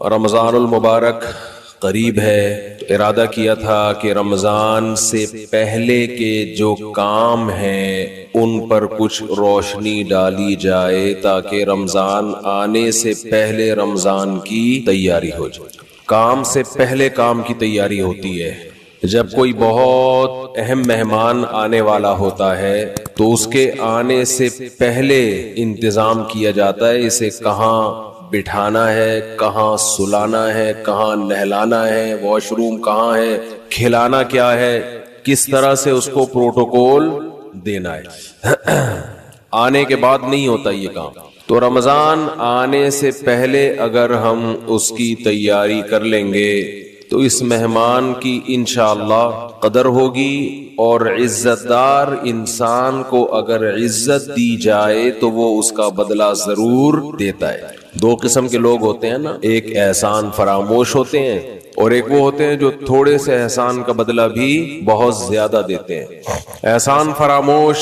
رمضان المبارک قریب ہے، تو ارادہ کیا تھا کہ رمضان سے پہلے کے جو کام ہیں ان پر کچھ روشنی ڈالی جائے تاکہ رمضان آنے سے پہلے رمضان کی تیاری ہو جائے۔ کام سے پہلے کام کی تیاری ہوتی ہے۔ جب کوئی بہت اہم مہمان آنے والا ہوتا ہے تو اس کے آنے سے پہلے انتظام کیا جاتا ہے، اسے کہاں بٹھانا ہے، کہاں سلانا ہے، کہاں نہلانا ہے، واش روم کہاں ہے، کھلانا کیا ہے، کس طرح سے اس کو پروٹوکول دینا ہے۔ آنے کے بعد نہیں ہوتا یہ کام۔ تو رمضان آنے سے پہلے اگر ہم اس کی تیاری کر لیں گے تو اس مہمان کی انشاءاللہ قدر ہوگی، اور عزت دار انسان کو اگر عزت دی جائے تو وہ اس کا بدلہ ضرور دیتا ہے۔ دو قسم کے لوگ ہوتے ہیں نا، ایک احسان فراموش ہوتے ہیں اور ایک وہ ہوتے ہیں جو تھوڑے سے احسان کا بدلہ بھی بہت زیادہ دیتے ہیں۔ احسان فراموش،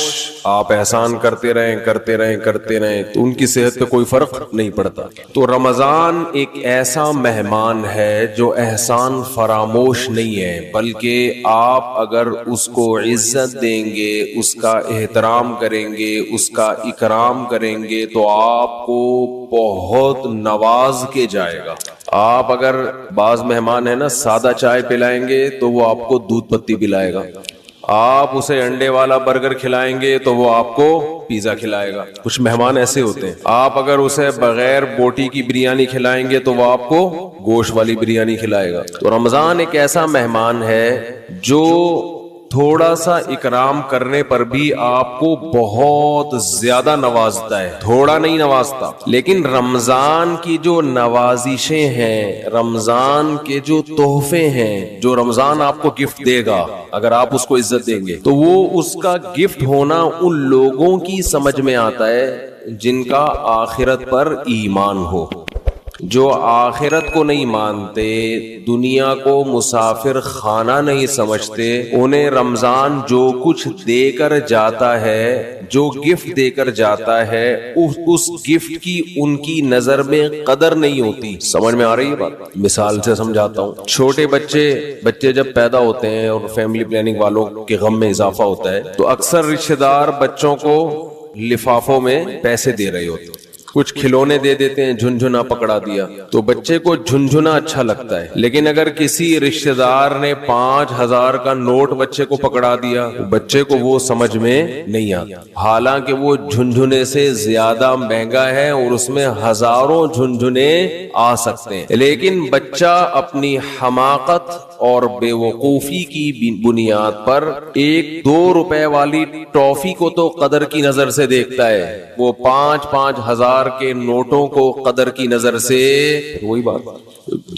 آپ احسان کرتے رہیں تو ان کی صحت پہ کوئی فرق نہیں پڑتا۔ تو رمضان ایک ایسا مہمان ہے جو احسان فراموش نہیں ہے، بلکہ آپ اگر اس کو عزت دیں گے، اس کا احترام کریں گے، اس کا اکرام کریں گے تو آپ کو بہت نواز کے جائے گا۔ آپ اگر بعض مہمان ہیں نا سادہ چائے پلائیں گے تو وہ آپ کو دودھ پتی پلائے گا، آپ اسے انڈے والا برگر کھلائیں گے تو وہ آپ کو پیزا کھلائے گا۔ کچھ مہمان ایسے ہوتے ہیں، آپ اگر اسے بغیر بوٹی کی بریانی کھلائیں گے تو وہ آپ کو گوشت والی بریانی کھلائے گا۔ تو رمضان ایک ایسا مہمان ہے جو تھوڑا سا اکرام کرنے پر بھی آپ کو بہت زیادہ نوازتا ہے، تھوڑا نہیں نوازتا۔ لیکن رمضان کی جو نوازشیں ہیں، رمضان کے جو تحفے ہیں، جو رمضان آپ کو گفٹ دے گا اگر آپ اس کو عزت دیں گے تو وہ اس کا گفٹ ہونا ان لوگوں کی سمجھ میں آتا ہے جن کا آخرت پر ایمان ہو۔ جو آخرت کو نہیں مانتے، دنیا کو مسافر خانہ نہیں سمجھتے، انہیں رمضان جو کچھ دے کر جاتا ہے، جو گفٹ دے کر جاتا ہے، اس گفٹ کی ان کی نظر میں قدر نہیں ہوتی۔ سمجھ میں آ رہی ہے بات؟ مثال سے سمجھاتا ہوں۔ چھوٹے بچے جب پیدا ہوتے ہیں اور فیملی پلاننگ والوں کے غم میں اضافہ ہوتا ہے تو اکثر رشتہ دار بچوں کو لفافوں میں پیسے دے رہے ہوتے ہیں، کچھ کھلونے دے دیتے ہیں، جھنجھنا پکڑا دیا تو بچے کو جھنجھنا اچھا لگتا ہے۔ لیکن اگر کسی رشتہ دار نے 5000 کا نوٹ بچے کو پکڑا دیا، بچے کو وہ سمجھ میں نہیں آتا، حالانکہ وہ جھنجھنے سے زیادہ مہنگا ہے اور اس میں ہزاروں جھنجھنے آ سکتے ہیں۔ لیکن بچہ اپنی حماقت اور بے وقوفی کی بنیاد پر 1-2 روپے والی ٹافی کو تو قدر کی نظر سے دیکھتا ہے، وہ 5-5 ہزار کے نوٹوں کو قدر کی نظر سے، وہی بات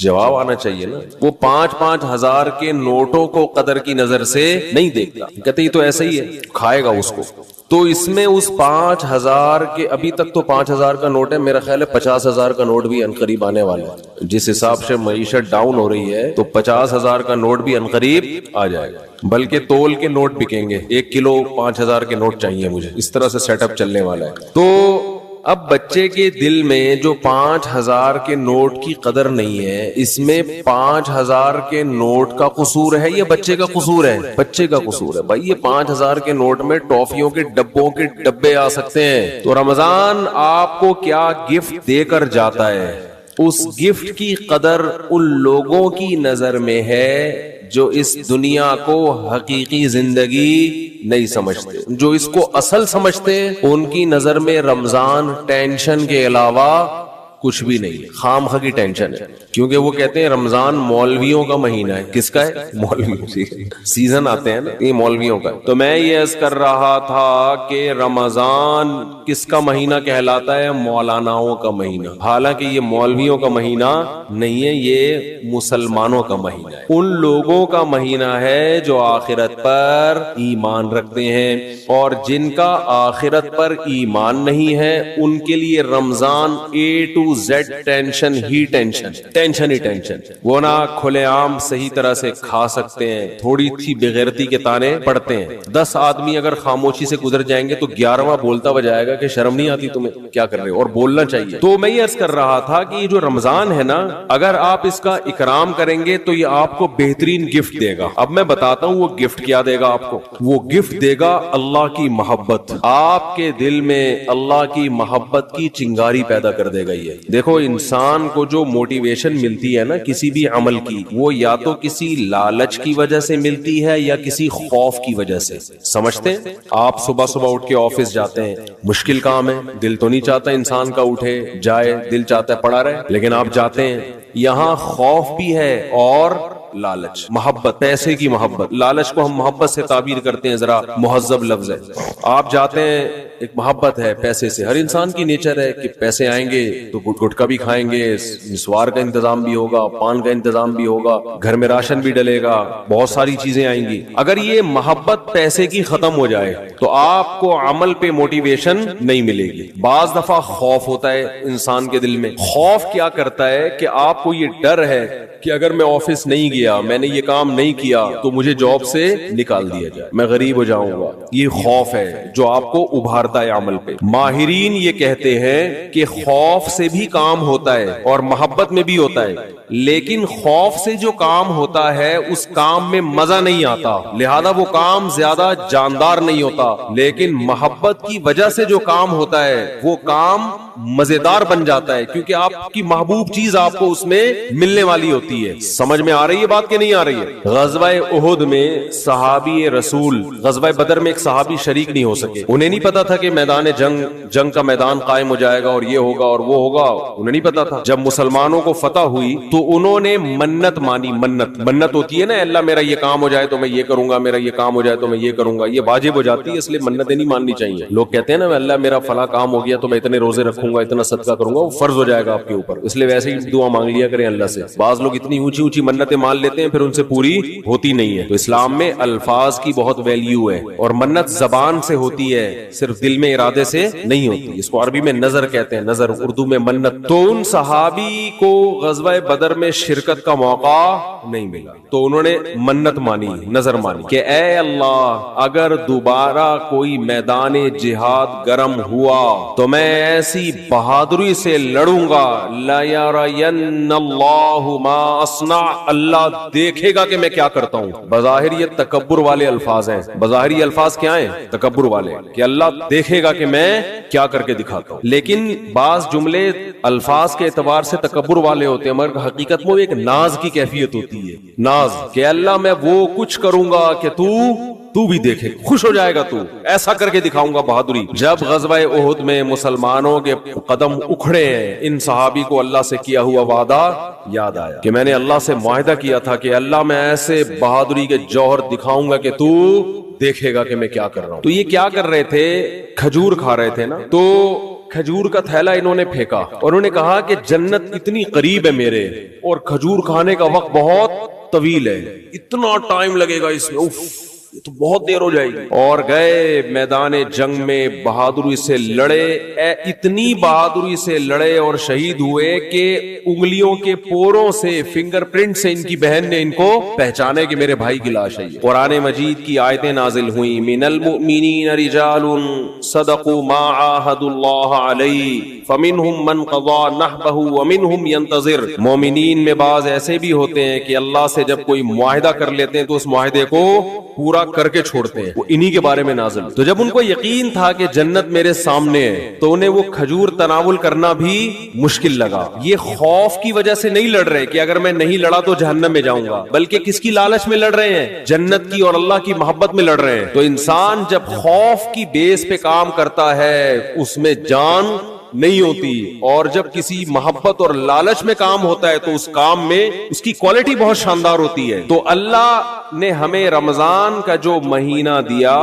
جواب آنا چاہیے نا، وہ 5-5 ہزار کے نوٹوں کو قدر کی نظر سے نہیں دیکھتا، کہتے یہ تو ایسا ہی ہے، کھائے گا اس کو۔ تو اس میں اس 5000 کے، ابھی تک تو 5000 کا نوٹ ہے، میرا خیال ہے 50000 کا نوٹ بھی عنقریب آنے والا ہے۔ جس حساب سے معیشت ڈاؤن ہو رہی ہے تو 50000 کا نوٹ بھی عنقریب آ جائے گا، بلکہ تول کے نوٹ بکیں گے، 1 کلو 5000 کے نوٹ چاہیے مجھے، اس طرح سے سیٹ اپ چلنے والا ہے۔ تو اب بچے کے دل میں جو 5000 کے نوٹ کی قدر نہیں ہے، اس میں 5000 کے نوٹ کا قصور ہے یا بچے کا قصور ہے؟ بچے کا قصور ہے بھائی۔ یہ 5000 کے نوٹ میں ٹافیوں کے ڈبوں کے ڈبے آ سکتے ہیں۔ تو رمضان آپ کو کیا گفٹ دے کر جاتا ہے، اس گفٹ کی قدر ان لوگوں کی نظر میں ہے جو اس دنیا کو حقیقی زندگی نہیں سمجھتے۔ جو اس کو اصل سمجھتے ان کی نظر میں رمضان ٹینشن کے علاوہ کچھ بھی نہیں، خام خواہ کی ٹینشن ہے، کیونکہ وہ کہتے ہیں رمضان مولویوں کا مہینہ ہے۔ کس کا ہے؟ مولویوں، سیزن آتے ہیں نا، یہ مولویوں کا ہے۔ تو میں یہ عرض کر رہا تھا کہ رمضان کس کا مہینہ کہلاتا ہے؟ مولاناؤں کا مہینہ، حالانکہ یہ مولویوں کا مہینہ نہیں ہے، یہ مسلمانوں کا مہینہ ہے، ان لوگوں کا مہینہ ہے جو آخرت پر ایمان رکھتے ہیں، اور جن کا آخرت پر ایمان نہیں ہے ان کے لیے رمضان A to Z tension he tension, tension he tension. وہ نہ کھلے عام صحیح طرح سے کھا سکتے ہیں، تھوڑی سی بغیرتی کے تانے پڑتے ہیں. 10 آدمی اگر خاموشی سے گزر جائیں گے تو 11واں بولتا ہوا جائے گا کہ شرم نہیں آتی تمہیں، کیا کر رہے ہو، اور بولنا چاہیے. تو میں یہ عرض کر رہا تھا کہ یہ جو رمضان ہے نا، اگر آپ اس کا اکرام کریں گے تو یہ آپ کو بہترین گفٹ دے گا. اب میں بتاتا ہوں وہ گفٹ کیا دے گا آپ کو. وہ گفٹ دے گا اللہ کی محبت. آپ کے دل میں اللہ کی محبت کی چنگاری پیدا کر دے گا. یہ دیکھو انسان کو جو موٹیویشن ملتی ہے نا کسی بھی عمل کی، وہ یا تو کسی لالچ کی وجہ سے ملتی ہے یا کسی خوف کی وجہ سے. سمجھتے ہیں آپ صبح صبح اٹھ کے آفس جاتے ہیں، مشکل کام ہے، دل تو نہیں چاہتا انسان کا اٹھے جائے، دل چاہتا ہے پڑا رہے، لیکن آپ جاتے ہیں. یہاں خوف بھی ہے اور لالچ، محبت، پیسے کی محبت. لالچ کو ہم محبت سے تعبیر کرتے ہیں، ذرا مہذب لفظ ہے. آپ جاتے ہیں، ایک محبت ہے پیسے سے. ہر انسان کی نیچر ہے کہ پیسے آئیں گے تو گٹکا بھی کھائیں گے، نسوار کا انتظام بھی ہوگا، پان کا انتظام بھی ہوگا، گھر میں راشن بھی ڈلے گا، بہت ساری چیزیں آئیں گی. اگر یہ محبت پیسے کی ختم ہو جائے تو آپ کو عمل پہ موٹیویشن نہیں ملے گی. بعض دفعہ خوف ہوتا ہے انسان کے دل میں. خوف کیا کرتا ہے کہ آپ کو یہ ڈر ہے کہ اگر میں آفس نہیں گیا، میں نے یہ کام نہیں کیا تو مجھے جاب سے نکال دیا جائے، میں غریب ہو جاؤں گا. یہ خوف ہے جو آپ کو ابھارتا ہے عمل پہ. ماہرین یہ کہتے ہیں کہ خوف سے بھی کام ہوتا ہے اور محبت میں بھی ہوتا ہے، لیکن خوف سے جو کام ہوتا ہے اس کام میں مزہ نہیں آتا، لہذا وہ کام زیادہ جاندار نہیں ہوتا. لیکن محبت کی وجہ سے جو کام ہوتا ہے وہ کام مزیدار بن جاتا ہے، کیونکہ آپ کی محبوب چیز آپ کو اس میں ملنے والی ہوتی ہے. سمجھ میں آ رہی ہے بات کہ نہیں آ رہی ہے؟ غزوہ احد میں صحابی رسول، غزوہ بدر میں ایک صحابی شریک نہیں ہو سکے. انہیں نہیں پتا تھا کہ میدان جنگ کا میدان قائم ہو جائے گا اور یہ ہوگا اور وہ ہوگا، انہیں نہیں پتا تھا. جب مسلمانوں کو فتح ہوئی تو انہوں نے منت مانی. منت ہوتی ہے نا، اللہ میرا یہ کام ہو جائے تو میں یہ کروں گا، میرا یہ کام ہو جائے تو میں یہ کروں گا. یہ واجب ہو جاتی ہے، اس لیے منتیں نہیں ماننی چاہیے. لوگ کہتے ہیں نا اللہ میرا فلاں کام ہو گیا تو میں اتنے روزے رکھوں گا، اتنا صدقہ کروں گا، وہ فرض ہو جائے گا آپ کے اوپر، اس لیے ویسے ہی دعا مانگ لیا کریں اللہ سے. بعض لوگ اتنی اونچی اونچی منتیں مان لیتے ہیں پھر ان سے پوری ہوتی نہیں ہے. تو اسلام میں الفاظ کی بہت ویلیو ہے، اور منت زبان سے ہوتی ہے، صرف دل میں ارادے سے نہیں ہوتی. اس کو عربی میں نظر کہتے ہیں، نظر، اردو میں منت. تو ان صحابی کو غزوہ بدر میں شرکت کا موقع نہیں ملا تو انہوں نے منت مانی، نظر مانی کہ اے اللہ اگر دوبارہ کوئی میدان جہاد گرم ہوا تو میں ایسی بہادری سے لڑوں گا، لا یرین اللہ ما اصنع، اللہ دیکھے گا کہ میں کیا کرتا ہوں. بظاہر یہ تکبر والے الفاظ ہیں. بظاہر یہ الفاظ کیا ہیں؟ تکبر والے، کہ اللہ دیکھے گا کہ میں کیا کر کے دکھاتا ہوں. لیکن بعض جملے الفاظ کے اعتبار سے تکبر والے ہوتے ہیں مگر حقیقت میں ایک ناز کی کیفیت ہوتی ہے. ناز کہ اللہ میں وہ کچھ کروں گا کہ تو بھی دیکھے، خوش ہو جائے گا، تو ایسا کر کے دکھاؤں گا بہادری. جب غزوہ احد میں مسلمانوں کے قدم اکھڑے ہیں، ان صحابی کو اللہ سے کیا ہوا وعدہ یاد آیا کہ میں نے اللہ سے معاہدہ کیا تھا کہ اللہ میں ایسے بہادری کے جوہر دکھاؤں گا کہ تو دیکھے گا کہ میں کیا کر رہا ہوں. تو یہ کیا کر رہے تھے؟ کھجور کھا رہے تھے نا. تو کھجور کا تھیلا انہوں نے پھینکا اور انہوں نے کہا کہ جنت اتنی قریب ہے میرے اور کھجور کھانے کا وقت بہت طویل ہے، اتنا ٹائم لگے گا اس میں، یہ تو بہت دیر ہو جائے گی. اور گئے میدان جنگ میں، بہادری سے لڑے، اتنی بہادری سے لڑے اور شہید ہوئے کہ انگلیوں کے پوروں سے، فنگر پرنٹ سے ان کی بہن نے ان کو پہچانے کہ میرے بھائی کی لاش ہے. قرآن مجید کی آیتیں نازل ہوئیں، من المؤمنین رجال صدقوا ما عاهدوا الله علیہ فمنهم من قضى نحبه ومنهم ينتظر. مومنین میں بعض ایسے بھی ہوتے ہیں کہ اللہ سے جب کوئی معاہدہ کر لیتے ہیں تو اس معاہدے کو پورا کر کے چھوڑتے ہیں. وہ انہی کے بارے میں نازل. تو جب ان کو یقین تھا کہ جنت میرے سامنے ہے تو انہیں وہ کھجور تناول کرنا بھی مشکل لگا. یہ خوف کی وجہ سے نہیں لڑ رہے کہ اگر میں نہیں لڑا تو جہنم میں جاؤں گا، بلکہ کس کی لالچ میں لڑ رہے ہیں؟ جنت کی اور اللہ کی محبت میں لڑ رہے ہیں. تو انسان جب خوف کی بیس پہ کام کرتا ہے اس میں جان نہیں ہوتی، اور جب کسی محبت اور لالچ میں کام ہوتا ہے تو اس کام میں اس کی کوالٹی بہت شاندار ہوتی ہے. تو اللہ نے ہمیں رمضان کا جو مہینہ دیا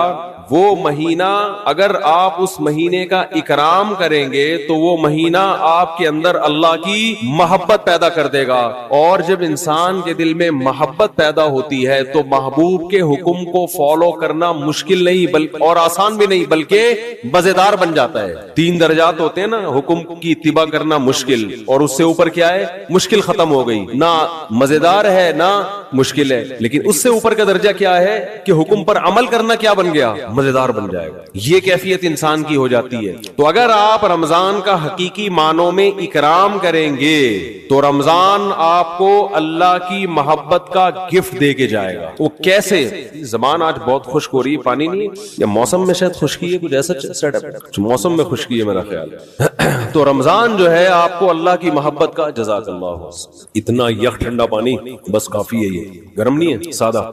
وہ مہینہ اگر آپ اس مہینے کا اکرام کریں گے تو وہ مہینہ آپ کے اندر اللہ کی محبت پیدا کر دے گا، اور جب انسان کے دل میں محبت پیدا ہوتی ہے تو محبوب کے حکم کو فالو کرنا مشکل نہیں اور آسان بھی نہیں بلکہ مزیدار بن جاتا ہے۔ 3 درجات ہوتے ہیں نا، حکم کی اتباع کرنا مشکل، اور اس سے اوپر کیا ہے؟ مشکل ختم ہو گئی، نہ مزیدار ہے نہ مشکل ہے، لیکن اس سے اوپر کا درجہ کیا ہے کہ حکم پر عمل کرنا کیا بن گیا؟ مزیدار بن جائے گا۔ یہ کیفیت انسان کی ہو جاتی ہے۔ تو اگر آپ رمضان کا حقیقی معنوں میں اکرام کریں گے تو رمضان آپ کو اللہ کی محبت کا گفٹ دے کے جائے گا۔ وہ کیسے؟ زبان آج بہت خشک ہو رہی ہے، پانی نہیں ہے یا موسم میں شاید خشکی ہے، کچھ ایسا سیٹ اپ ہے، موسم میں خشکی ہے میرا خیال ہے۔ تو رمضان جو ہے آپ کو اللہ کی محبت کا، جزاک اللہ، اتنا یک ٹھنڈا پانی بس کافی ہے، یہ گرم نہیں ہے، سادہ،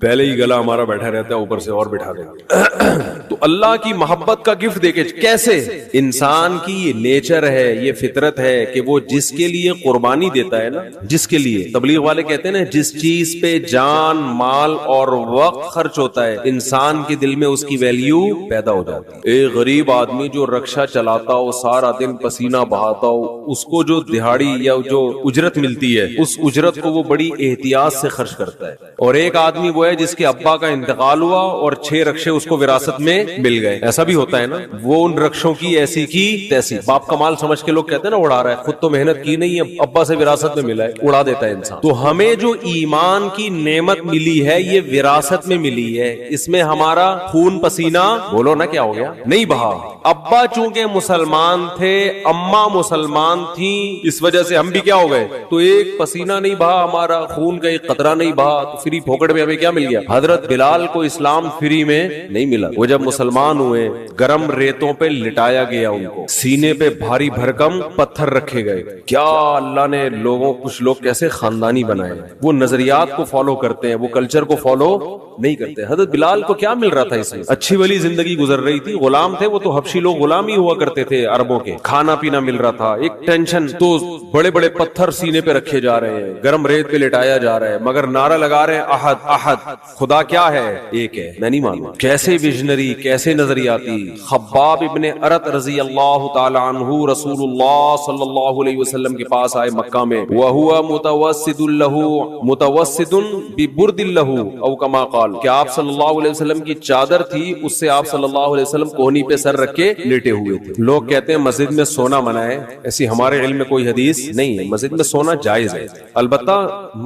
پہلے ہی گلا ہمارا بیٹھا رہتا ہے، اوپر سے اور بٹھا دیں گے۔ تو اللہ کی محبت کا گفٹ دے کے کیسے؟ انسان کی یہ نیچر ہے، یہ فطرت ہے کہ وہ جس کے لیے قربانی دیتا ہے نا، جس کے لیے، تبلیغ والے کہتے ہیں نا، جس چیز پہ جان، مال اور وقت خرچ ہوتا ہے انسان کے دل میں اس کی ویلیو پیدا ہو جاتی ہے۔ ایک غریب آدمی جو رکشہ چلاتا ہو، سارا دن پسینہ بہاتا ہو، اس کو جو دہاڑی یا جو اجرت ملتی ہے اس اجرت کو وہ بڑی احتیاط سے خرچ کرتا ہے، اور ایک آدمی وہ ہے جس کے ابا کا انتقال ہوا اور 6 رکشے اس کو وراثت میں مل گئے، ایسا بھی ہوتا ہے نا، وہ ان رکشوں کی ایسی کی تیسی، باپ کا مال سمجھ کے لوگ کہتے ہیں نا اڑا رہا ہے، خود تو محنت کی نہیں ہے، ابا سے وراثت میں ملا ہے، اڑا دیتا ہے انسان۔ تو ہمیں جو ایمان کی نعمت ملی ہے یہ وراثت میں ملی ہے، اس میں ہمارا خون پسینہ، بولو نا کیا ہو گیا، نہیں بہا۔ ابا چونکہ مسلمان تھے، اماں مسلمان تھی، اس وجہ سے ہم بھی کیا ہو گئے، تو ایک پسینہ نہیں بہا ہمارا، خون کا ایک قطرہ نہیں بہا، تو فری پھوکڑ میں ہمیں کیا مل گیا؟ حضرت بلال کو اسلام فری میں نہیں ملا، وہ جب مسلمان ہوئے گرم ریتوں پہ لٹایا گیا، ان کو سینے پہ بھاری بھرکم پتھر رکھے گئے۔ کیا اللہ نے لوگوں، کچھ لوگ کیسے خاندانی بنائے، وہ نظریات کو فالو کرتے ہیں، وہ کلچر کو فالو نہیں کرتے۔ حضرت بلال کو کیا مل رہا تھا؟ اس میں اچھی والی زندگی گزر رہی تھی، غلام تھے وہ، تو حبشی لوگ غلام ہی ہوا کرتے تھے عربوں کے، کھانا پینا مل رہا تھا، ایک ٹینشن، تو بڑے بڑے پتھر سینے پہ رکھے جا رہے ہیں، گرم ریت پہ لٹایا جا رہا ہے، مگر نعرہ لگا رہے ہیں احد احد، خدا کیا ہے؟ ایک ہے، میں نہیں مانوں۔ کیسے ویژنری، کیسے نظریاتی۔ خباب ابن ارت رضی اللہ تعالی عنہ رسول اللہ صلی اللہ علیہ وسلم کے پاس آئے مکہ میں، وَهُوَ مُتَوَسِّدٌ لَهُ مُتَوَسِّدٌ بِبُرْدٍ لَهُ او کما قال، کہ آپ صلی اللہ علیہ وسلم کی چادر تھی، اس سے آپ صلی اللہ علیہ وسلم کوہنی پہ سر رکھ کے لیٹے ہوئے تھے۔ لوگ کہتے ہیں مسجد میں سونا منع ہے، ایسی ہمارے علم میں کوئی حدیث نہیں ہے، مسجد میں سونا جائز ہے، البتہ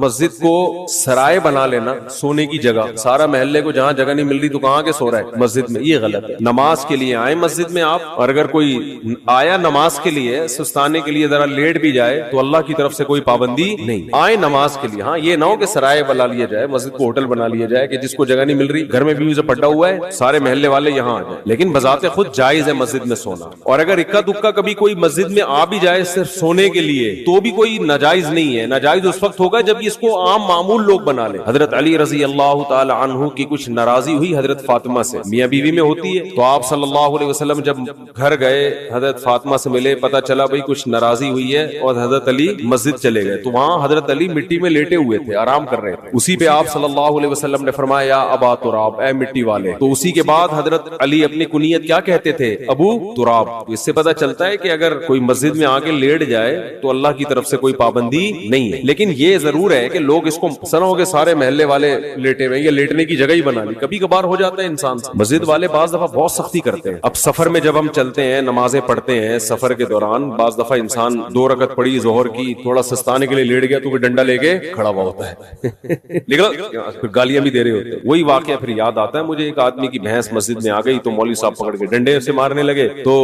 مسجد کو سرائے بنا لینا سونے کی جگہ، سارا محلے کو جہاں جگہ نہیں مل رہی تو کہاں کے سو رہا ہے؟ مسجد میں، یہ غلط ہے۔ نماز کے لیے آئے مسجد میں آپ، اور اگر کوئی آیا نماز کے لیے سستانے کے لیے ذرا لیٹ بھی جائے تو اللہ کی طرف سے کوئی پابندی نہیں، آئے نماز کے لیے۔ ہاں یہ نہ ہو کہ سرائے بنا لیا جائے، مسجد کو ہوٹل بنا لیا جائے کہ جس کو جگہ نہیں مل رہی، گھر میں بھی پڑا ہوا ہے، سارے محلے والے یہاں آ جائیں، لیکن بذات خود جائز ہے مسجد میں سونا۔ اور اگر اکا دکا کبھی کوئی مسجد میں آ بھی جائے صرف سونے کے لیے تو بھی کوئی ناجائز نہیں ہے، ناجائز اس وقت ہوگا جب اس کو عام معمول لوگ بنا لے۔ حضرت علی رضی اللہ تعالی عنہ کی کچھ ناراضی ہوئی حضرت فاطمہ سے، میاں بیوی میں ہوتی ہے، تو آپ صلی اللہ علیہ وسلم جب گھر گئے حضرت فاطمہ سے ملے، پتہ چلا بھئی کچھ ناراضی ہوئی ہے، اور حضرت علی مسجد چلے گئے، تو وہاں حضرت علی مٹی میں لیٹے ہوئے تھے، آرام کر رہے تھے، اسی پہ آپ صلی اللہ علیہ وسلم نے فرمایا یا ابا تراب، اے مٹی والے۔ تو اسی کے بعد حضرت علی اپنی کنیت کیا کہتے تھے؟ ابو تراب۔ اس سے پتہ چلتا ہے کہ اگر کوئی مسجد میں آ کے لیٹ جائے تو اللہ کی طرف سے کوئی پابندی نہیں ہے، لیکن یہ ضرور ہے کہ لوگ اس کو سنو کے سارے محلے والے لیٹے ہوئے، یہ لیٹنے کی جگہ ہی بنا لی، کبھی کبھار ہو جاتا ہے انسان سے۔ مسجد والے بعض دفعہ بہت سختی کرتے ہیں، اب سفر میں جب ہم چلتے ہیں، نمازیں پڑھتے ہیں سفر کے دوران، بعض دفعہ انسان 2 رکعت پڑھی ظہر کی، تھوڑا سستانے کے لیے لیٹ گیا تو کوئی ڈنڈا لے کے کھڑا ہوا ہوتا ہے، لیکن گالیاں بھی دے رہے ہوتے ہیں۔ وہی واقعہ پھر یاد آتا ہے مجھے، ایک آدمی کی بھینس مسجد میں آ گئی تو مولوی صاحب پکڑ کے ڈنڈے سے مارنے لگے، تو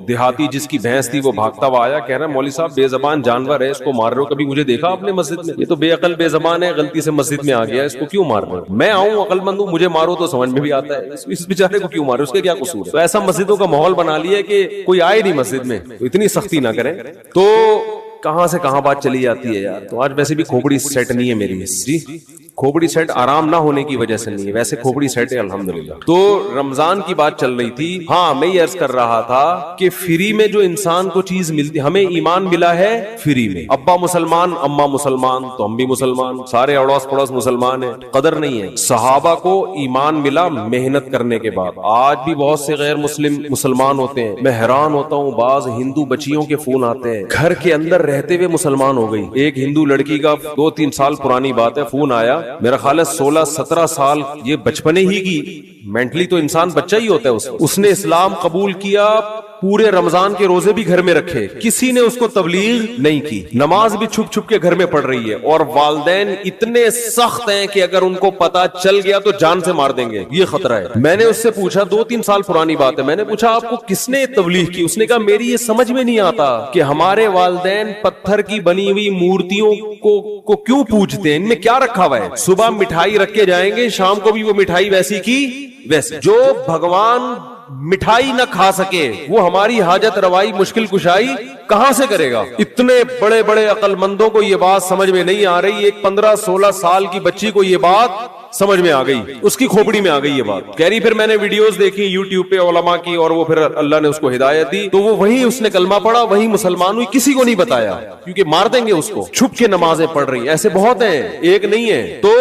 دیہاتی جس کی بھینس تھی وہ بھاگتا ہوا آیا، کہہ رہا ہے مولوی صاحب بے زبان جانور ہے، اس کو مار رہے ہو، کبھی مجھے دیکھا آپ نے مسجد میں؟ یہ تو بے عقل بے زبان ہے، غلطی سے مسجد میں آ گیا، اس کو کیوں مار رہے ہو؟ میں آؤں عقل مند ہوں، مجھے مارو تو سمجھ میں بھی آتا ہے، اس بیچارے کو کیوں مارے، اس کے کیا قصور ہے؟ تو ایسا مسجدوں کا ماحول بنا لیا کہ کوئی آئے نہیں مسجد میں، تو اتنی سختی نہ کریں۔ تو کہاں سے کہاں بات چلی جاتی ہے یار، تو آج ویسے بھی کھوپڑی سیٹ نہیں ہے میری۔ جی کھوپڑی سیٹ آرام نہ ہونے کی وجہ سے نہیں ہے, ویسے کھوپڑی سیٹ ہے الحمدللہ. تو رمضان کی بات چل رہی تھی. ہاں میں یہ عرض کر رہا تھا کہ فری میں جو انسان کو چیز ملتی, ہمیں ایمان ملا ہے فری میں. ابا مسلمان اماں مسلمان تو ہم بھی مسلمان, سارے اڑوس پڑوس مسلمان ہیں, قدر نہیں ہے. صحابہ کو ایمان ملا محنت کرنے کے بعد. آج بھی بہت سے غیر مسلم مسلمان ہوتے ہیں, میں حیران ہوتا ہوں, بعض ہندو بچیوں کے فون آتے ہیں گھر کے اندر رہتے ہوئے مسلمان ہو گئی. ایک ہندو لڑکی کا 2-3 سال پرانی بات ہے, فون آیا, میرا خیال ہے 16-17 سال, یہ بچپنے ہی کی, مینٹلی تو انسان بچہ ہی ہوتا ہے. اس نے اسلام قبول کیا, پورے رمضان کے روزے بھی گھر میں رکھے, کسی نے اس کو تبلیغ نہیں کی, نماز بھی چھپ چھپ کے گھر میں پڑھ رہی ہے. اور والدین اتنے سخت ہیں کہ اگر ان کو پتا چل گیا تو جان سے مار دیں گے, یہ خطرہ ہے. میں نے اس سے پوچھا, 2-3 سال پرانی بات ہے, میں نے پوچھا آپ کو کس نے تبلیغ کی؟ اس نے کہا میری یہ سمجھ میں نہیں آتا کہ ہمارے والدین پتھر کی بنی ہوئی مورتیوں کو کیوں پوجتے ہیں, ان میں کیا رکھا ہوا ہے؟ صبح مٹھائی رکھ کے جائیں گے, شام کو بھی وہ مٹھائی ویسی کی ویسے. جو بھگوان مٹھائی نہ کھا سکے وہ ہماری حاجت روائی مشکل کشائی کہاں سے کرے گا؟ اتنے بڑے بڑے عقل مندوں کو یہ بات سمجھ میں نہیں آ رہی. ایک 15-16 سال کی بچی کو یہ بات سمجھ میں آ گئی, اس کی کھوپڑی میں آ گئی یہ بات. کہہ رہی پھر میں نے ویڈیوز دیکھی یوٹیوب پہ علماء کی, اور وہ پھر اللہ نے اس کو ہدایت دی, تو وہ وہیں اس نے کلمہ پڑھا, وہیں مسلمان ہوئی, کسی کو نہیں بتایا کیونکہ مار دیں گے اس کو. چھپ کے نمازیں پڑھ رہی, ایسے بہت ہیں, ایک نہیں ہے. تو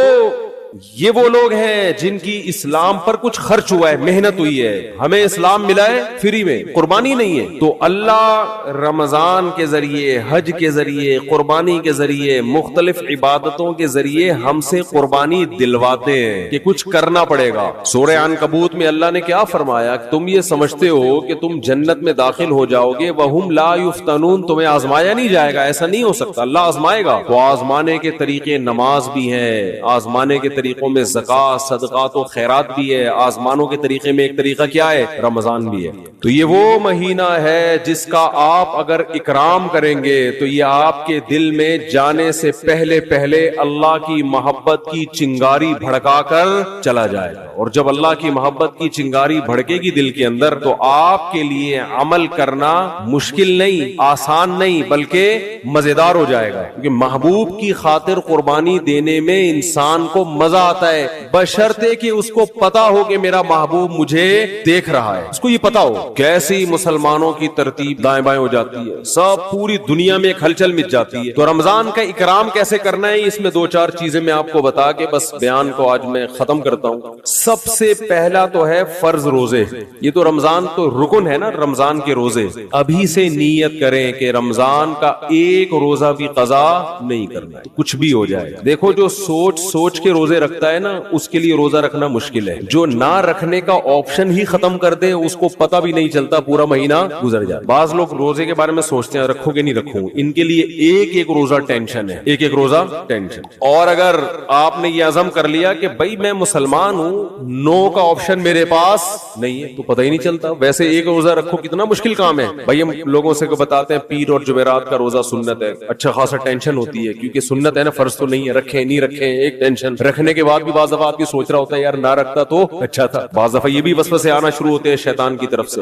یہ وہ لوگ ہیں جن کی اسلام پر کچھ خرچ ہوا ہے, محنت ہوئی ہے. ہمیں اسلام ملا ہے فری میں, قربانی نہیں ہے. تو اللہ رمضان کے ذریعے, حج کے ذریعے, قربانی کے ذریعے, مختلف عبادتوں کے ذریعے ہم سے قربانی دلواتے ہیں کہ کچھ کرنا پڑے گا. سورہ عنکبوت میں اللہ نے کیا فرمایا, تم یہ سمجھتے ہو کہ تم جنت میں داخل ہو جاؤ گے, وَهُمْ لَا يُفْتَنُونَ, تمہیں آزمایا نہیں جائے گا, ایسا نہیں ہو سکتا, اللہ آزمائے گا. تو آزمانے کے طریقے نماز بھی ہیں, آزمانے کے طریقوں میں زکات, صدقات و خیرات بھی ہے, آزمانوں کے طریقے میں ایک طریقہ کیا ہے, رمضان بھی ہے. تو یہ وہ مہینہ ہے جس کا آپ اگر اکرام کریں گے تو یہ آپ کے دل میں جانے سے پہلے پہلے اللہ کی محبت کی چنگاری بھڑکا کر چلا جائے گا. اور جب اللہ کی محبت کی چنگاری بھڑکے گی دل کے اندر تو آپ کے لیے عمل کرنا مشکل نہیں, آسان نہیں, بلکہ مزیدار ہو جائے گا. کیونکہ محبوب کی خاطر قربانی دینے میں انسان کو مزہ آتا ہے, بشرطے کہ اس کو پتا ہو کہ میرا محبوب مجھے دیکھ رہا ہے, اس کو یہ پتا ہو. کیسی مسلمانوں کی ترتیب دائیں بائیں ہو جاتی ہے, سب پوری دنیا میں ایک ہلچل مچ جاتی ہے. تو رمضان کا اکرام کیسے کرنا ہے, اس میں 2-4 چیزیں میں آپ کو بتا کے بس بیان کو آج میں ختم کرتا ہوں. سب سے پہلا تو ہے فرض روزے. یہ تو رمضان تو رکن ہے نا, رمضان کے روزے. ابھی سے نیت کریں کہ رمضان کا ایک روزہ بھی قضا نہیں کرنا ہے, کچھ بھی ہو جائے. دیکھو جو سوچ کے روزے رکھتا ہے نا, اس کے لیے روزہ رکھنا مشکل ہے. جو نہ رکھنے کا آپشن ہی ختم کر دے اس کو پتہ بھی نہیں چلتا, پورا مہینہ گزر جائے. بعض لوگ روزے کے بارے میں سوچتے ہیں رکھو گے نہیں رکھوں, ان کے لیے ایک روزہ ٹینشن ہے, ایک روزہ ٹینشن. اور اگر آپ نے یہ عزم کر لیا کہ بھائی میں مسلمان ہوں, نو کا آپشن میرے پاس نہیں ہے, تو پتہ ہی نہیں چلتا. ویسے ایک روزہ رکھو کتنا مشکل کام ہے بھائی. ہم لوگوں سے بتاتے ہیں پیر اور جمعرات کا روزہ سنت ہے, اچھا خاصا ٹینشن ہوتی ہے کیونکہ سنت ہے نا, فرض تو نہیں ہے, رکھیں نہیں رکھیں ایک ٹینشن. رکھنے کے بعد بھی بعض دفعہ کی سوچ رہا ہوتا ہے یار نہ رکھتا تو اچھا تھا. بعض دفعہ یہ بھی وسوسے آنا شروع ہوتے ہیں شیطان کی طرف سے.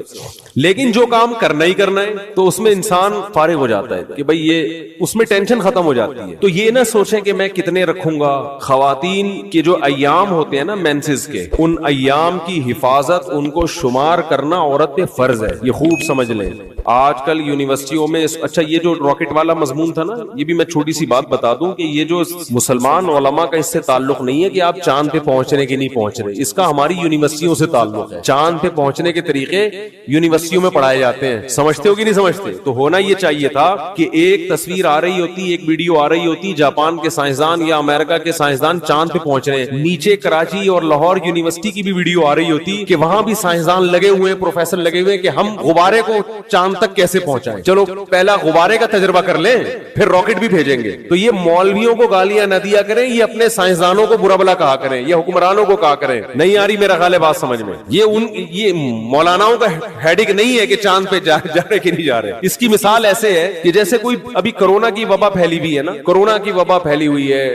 لیکن جو کام کرنا ہی کرنا ہے تو اس میں انسان فارغ ہو جاتا ہے کہ بھئی یہ اس میں ٹینشن ختم ہو جاتی ہے. تو یہ نہ سوچیں کہ میں کتنے رکھوں گا. خواتین کے جو ایام ہوتے ہیں نا مینسز کے, ان ایام کی حفاظت, ان کو شمار کرنا عورت پہ فرض ہے. یہ خوب سمجھ لیں. آج کل یونیورسٹیوں میں, اچھا یہ جو راکٹ والا مضمون تھا نا, یہ بھی میں چھوٹی سی بات بتا دوں کہ یہ جو مسلمان علماء کا اس سے تعلق نہیں ہے کہ آپ چاند پہ پہنچنے کے نہیں پہنچ رہے, اس کا ہماری یونیورسٹیوں سے تعلق ہے. چاند پہ پہنچنے کے طریقے یونیورسٹیوں میں پڑھائے جاتے ہیں, سمجھتے ہو کہ نہیں سمجھتے؟ تو ہونا یہ چاہیے تھا کہ ایک تصویر آ رہی ہوتی, ایک ویڈیو آ رہی ہوتی, جاپان کے سائنسدان یا امریکہ کے سائنسدان چاند پہ پہنچ رہے ہیں, نیچے کراچی اور لاہور یونیورسٹی کی بھی ویڈیو آ رہی ہوتی کہ وہاں بھی سائنسدان لگے ہوئے, پروفیسر لگے ہوئے کہ ہم غبارے کو چاند تک کیسے پہنچائیں. چلو پہلا غبارے کا تجربہ کر لیں, پھر راکٹ بھی بھیجیں گے. تو یہ مولویوں کو گالیاں نہ دیا کریں, یہ اپنے سائنسدانوں کو برا بلا کہا کریں, یہ حکمرانوں کو کہا کریں. نہیں آ رہی میرا خیال ہے بات سمجھ میں. یہ مولاناؤں کا ہیڈک نہیں ہے کہ چاند پہ جا رہے کہ نہیں جا رہے. اس کی مثال ایسے ہے کہ جیسے کوئی ابھی کورونا کی وبا پھیلی ہوئی ہے نا, کورونا کی وبا پھیلی ہوئی ہے,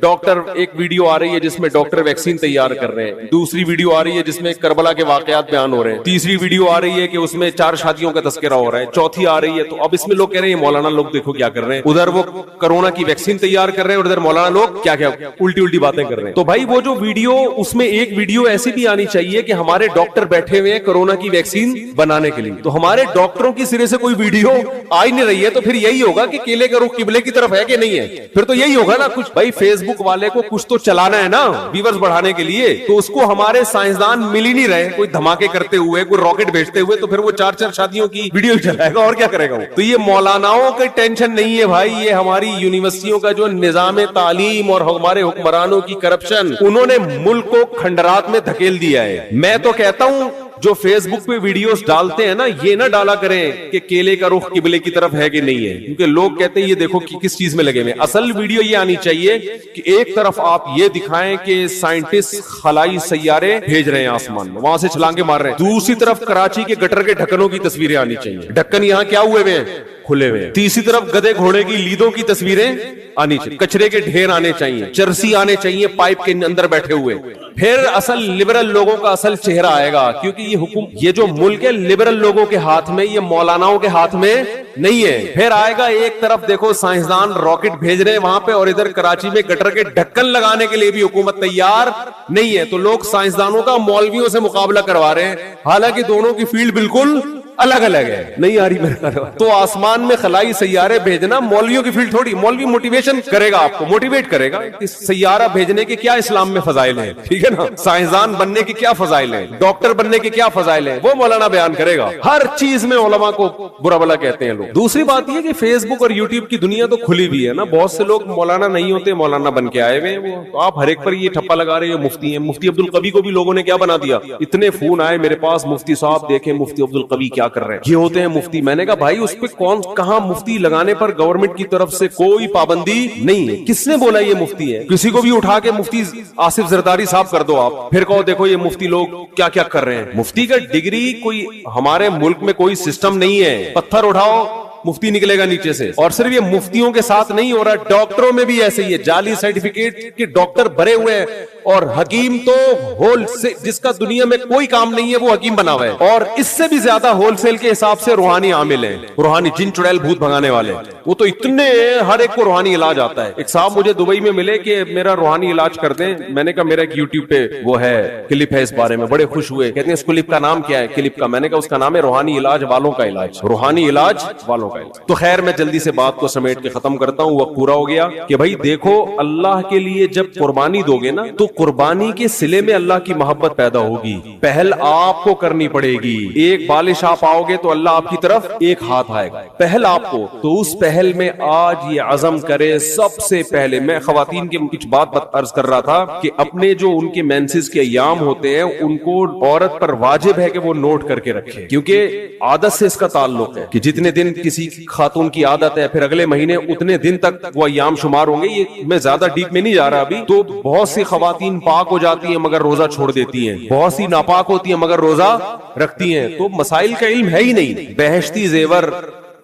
ڈاکٹر ایک ویڈیو آ رہی ہے جس میں ڈاکٹر ویکسین تیار کر رہے ہیں, دوسری ویڈیو آ رہی ہے جس میں کربلا کے واقعات بیان ہو رہے ہیں, تیسری ویڈیو آ رہی ہے کہ اس میں 4 شادیوں کا تذکرہ ہو رہا ہے, چوتھی آ رہی ہے. تو اب اس میں لوگ کہہ رہے ہیں مولانا لوگ دیکھو کیا کر رہے ہیں, ادھر وہ کرونا کی ویکسین تیار کر رہے ہیں اور ادھر مولانا لوگ کیا کیا الٹی باتیں کر رہے ہیں. تو بھائی وہ جو ویڈیو, اس میں ایک ویڈیو ایسی بھی آنی چاہیے کہ ہمارے ڈاکٹر بیٹھے ہوئے ہیں کرونا کی ویکسین بنانے کے لیے, تو ہمارے ڈاکٹروں کی سرے سے کوئی ویڈیو آ ہی نہیں رہی ہے. تو پھر یہی ہوگا کہ کیلے کا رخ قبلے کی طرف ہے کہ نہیں ہے, پھر تو یہی ہوگا نا کچھ. بھائی فیس بک والے کو کچھ تو چلانا ہے نا ویورز بڑھانے کے لیے, تو اس کو ہمارے سائنسدان مل ہی نہیں رہے, کوئی دھماکے کرتے ہوئے, کوئی راکٹ بھیجتے ہوئے, تو پھر وہ 4 شادیوں کی ویڈیو چلائے گا اور کیا کرے گا وہ. تو یہ مولاناؤں کی ٹینشن نہیں ہے بھائی, یہ ہماری یونیورسٹیوں کا جو نظام تعلیم اور ہمارے حکمرانوں کی کرپشن, انہوں نے ملک کو کھنڈرات میں دھکیل دیا ہے. میں تو کہتا ہوں جو فیس بک پہ ویڈیوز ڈالتے ہیں نا, یہ نہ ڈالا کریں کہ کیلے کا رخ قبلے کی طرف ہے کہ نہیں ہے, کیونکہ لوگ کہتے ہیں یہ دیکھو کہ کس چیز میں لگے ہوئے. اصل ویڈیو یہ آنی چاہیے کہ ایک طرف آپ یہ دکھائیں کہ سائنٹسٹ خلائی سیارے بھیج رہے ہیں آسمان میں, وہاں سے چھلانگے مار رہے ہیں, دوسری طرف کراچی کے گٹر کے ڈھکنوں کی تصویریں آنی چاہیے, ڈھکن یہاں کیا ہوئے ہوئے ہیں, کھلے ہوئے, تیسری طرف گدے گھوڑے کی لیدوں کی تصویریں آنی چاہیے, کچرے کے ڈھیر آنے چاہیے, چرسی آنے چاہیے پائپ کے اندر بیٹھے ہوئے. پھر اصل لبرل لوگوں کا اصل چہرہ آئے گا, کیونکہ یہ جو ملک ہے لبرل لوگوں کے ہاتھ میں, یہ مولاناؤں کے ہاتھ میں نہیں ہے. پھر آئے گا ایک طرف دیکھو سائنسدان راکٹ بھیج رہے ہیں وہاں پہ, اور ادھر کراچی میں گٹر کے ڈھکن لگانے کے لیے بھی حکومت تیار نہیں ہے. تو لوگ سائنسدانوں کا مولویوں سے مقابلہ کروا رہے ہیں, حالانکہ دونوں کی فیلڈ بالکل الگ الگ ہے. نہیں آ رہی میرے, تو آسمان میں خلائی سیارے بھیجنا مولویوں کی فیلڈ تھوڑی. مولوی موٹیویشن کرے گا, آپ کو موٹیویٹ کرے گا کہ سیارہ بھیجنے کے کیا اسلام میں فضائل ہیں, ٹھیک ہے نا, سائنسدان بننے کے کیا فضائل ہیں, ڈاکٹر بننے کے کیا فضائل ہیں, وہ مولانا بیان کرے گا. ہر چیز میں علماء کو برا بھلا کہتے ہیں لوگ. دوسری بات یہ کہ فیس بک اور یوٹیوب کی دنیا تو کھلی بھی ہے نا, بہت سے لوگ مولانا نہیں ہوتے, مولانا بن کے آئے ہوئے ہیں. وہ آپ ہر ایک پر یہ ٹھپا لگا رہے ہیں مفتی ہیں. مفتی عبد القوی کو بھی لوگوں نے کیا بنا دیا, اتنے فون آئے میرے پاس, مفتی صاحب دیکھیں مفتی عبد القوی کیا کر رہے ہیں, یہ ہوتے ہیں مفتی. میں نے کہا بھائی اس پہ کون کہاں مفتی لگانے پر گورنمنٹ کی طرف سے کوئی پابندی نہیں ہے. کس نے بولا یہ مفتی ہے؟ کسی کو بھی اٹھا کے مفتی آصف زرداری صاحب کر دو آپ, پھر کہو دیکھو یہ مفتی لوگ کیا کیا کر رہے ہیں. مفتی کا ڈگری کوئی ہمارے ملک میں کوئی سسٹم نہیں ہے, پتھر اٹھاؤ مفتی نکلے گا نیچے سے. اور صرف یہ مفتیوں کے ساتھ نہیں ہو رہا, ڈاکٹروں میں بھی ایسے ہی ہے, جعلی سرٹیفکیٹ کے ڈاکٹر بھرے ہوئے ہیں. اور حکیم تو ہول سے, جس کا دنیا میں کوئی کام نہیں ہے وہ حکیم بنا ہوا ہے, اور اس سے بھی زیادہ ہول سیل کے حساب سے روحانی عامل ہیں, روحانی جن چڑیل بھوت بھگانے والے, وہ تو اتنے ہر ایک کو روحانی علاج آتا ہے. ایک صاحب مجھے دبئی میں ملے کہ میرا روحانی علاج کر دیں. میں نے کہا میرا ایک یوٹیوب پہ وہ ہے کلپ ہے اس بارے میں, بڑے خوش ہوئے, کہتے ہیں اس کلپ کا نام کیا ہے, کلپ کا. میں نے کہا اس کا نام ہے روحانی علاج والوں کا علاج, روحانی علاج والوں کا علاج. تو خیر میں جلدی سے بات کو سمیٹ کے ختم کرتا ہوں, وقت پورا ہو گیا. کہ بھائی دیکھو اللہ کے لیے جب قربانی دو گے نا, تو قربانی کے سلے میں اللہ کی محبت پیدا ہوگی. پہل آپ کو کرنی پڑے گی. ایک بالش آپ آؤ گے تو اللہ آپ کی طرف ایک ہاتھ آئے گا, پہل آپ کو. تو اس پہل میں آج یہ عزم کرے سب سے پہلے. میں خواتین کے کچھ بات عرض کر رہا تھا کہ اپنے جو ان کے مینسز کے ایام ہوتے ہیں ان کو عورت پر واجب ہے کہ وہ نوٹ کر کے رکھے, کیونکہ عادت سے اس کا تعلق ہے کہ جتنے دن کسی خاتون کی عادت ہے پھر اگلے مہینے اتنے دن تک وہ ایام شمار ہوں گے. یہ میں زیادہ ڈیپ میں نہیں جا رہا ابھی. تو بہت سی خواتین پاک ہو جاتی ہیں مگر روزہ چھوڑ دیتی ہیں, بہت سی ناپاک ہوتی ہیں مگر روزہ رکھتی ہیں. تو مسائل کا علم ہے ہی نہیں. بہشتی زیور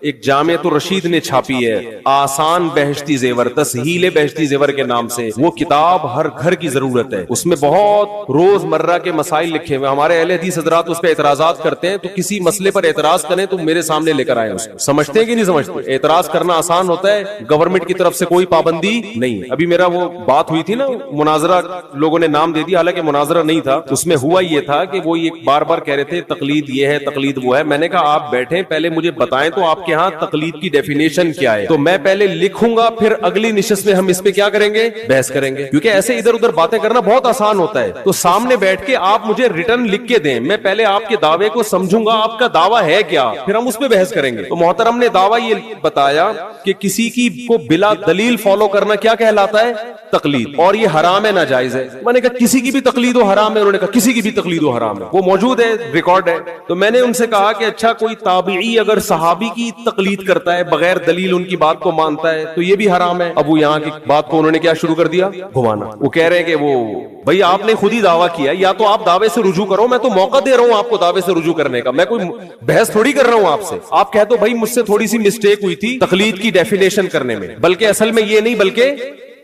ایک جامعۃ الرشید نے چھاپی ہے, آسان بہشتی زیور, تسہیل بہشتی زیور کے نام سے. وہ کتاب ہر گھر کی ضرورت ہے. اس میں بہت روز مرہ کے مسائل لکھے ہوئے. ہمارے اہل حدیث حضرات اس پہ اعتراضات کرتے ہیں, تو کسی مسئلے پر اعتراض کریں تو میرے سامنے لے کر آئے. اس کو سمجھتے ہیں کہ نہیں سمجھتے؟ اعتراض کرنا آسان ہوتا ہے, گورنمنٹ کی طرف سے کوئی پابندی نہیں. ابھی میرا وہ بات ہوئی تھی نا, مناظرہ لوگوں نے نام دے دیا, حالانکہ مناظرہ نہیں تھا. اس میں ہوا یہ تھا کہ وہ یہ بار بار کہہ رہے تھے تقلید یہ ہے تقلید وہ ہے. میں نے کہا آپ بیٹھیں پہلے مجھے بتائیں تو آپ کے ہاں تقلید کی ڈیفینیشن کیا ہے, تو میں پہلے لکھوں گا, پھر اگلی نشست میں ہم اس پہ کیا کریں گے, بحث کریں گے. کیونکہ ایسے ادھر ادھر باتیں کرنا بہت آسان ہوتا ہے. تو سامنے بیٹھ کے آپ مجھے ریٹرن لکھ کے دیں, میں پہلے آپ کے دعوے کو سمجھوں گا, آپ کا دعویٰ ہے کیا, پھر ہم اس پہ بحث کریں گے. تو محترم نے دعویٰ یہ بتایا کہ کسی کی کو بلا دلیل فالو کرنا کیا کہلاتا ہے, تقلید, اور یہ حرام ہے, ناجائز ہے. میں نے کہا کسی کی بھی تقلید و حرام ہے. انہوں نے کہا کسی کی بھی تقلید و حرام ہے, وہ موجود ہے, ریکارڈ ہے. تو میں نے ان سے کہا کہ اچھا کوئی تابعی اگر صحابی کی تقلید کرتا ہے, بغیر دلیل ان کی بات کو مانتا ہے, تو یہ بھی حرام ہے. اب وہ یہاں کی بات کو انہوں نے کیا شروع کر دیا, گھمانا. وہ کہہ رہے ہیں کہ وہ بھائی آپ نے خود ہی دعویٰ کیا, یا تو آپ دعوے سے رجوع کرو, میں تو موقع دے رہا ہوں آپ کو دعوے سے رجوع کرنے کا, میں کوئی بحث تھوڑی کر رہا ہوں آپ سے. آپ کہہ دو بھائی مجھ سے تھوڑی سی مسٹیک ہوئی تھی تقلید کی ڈیفینیشن کرنے میں, بلکہ اصل میں یہ نہیں, بلکہ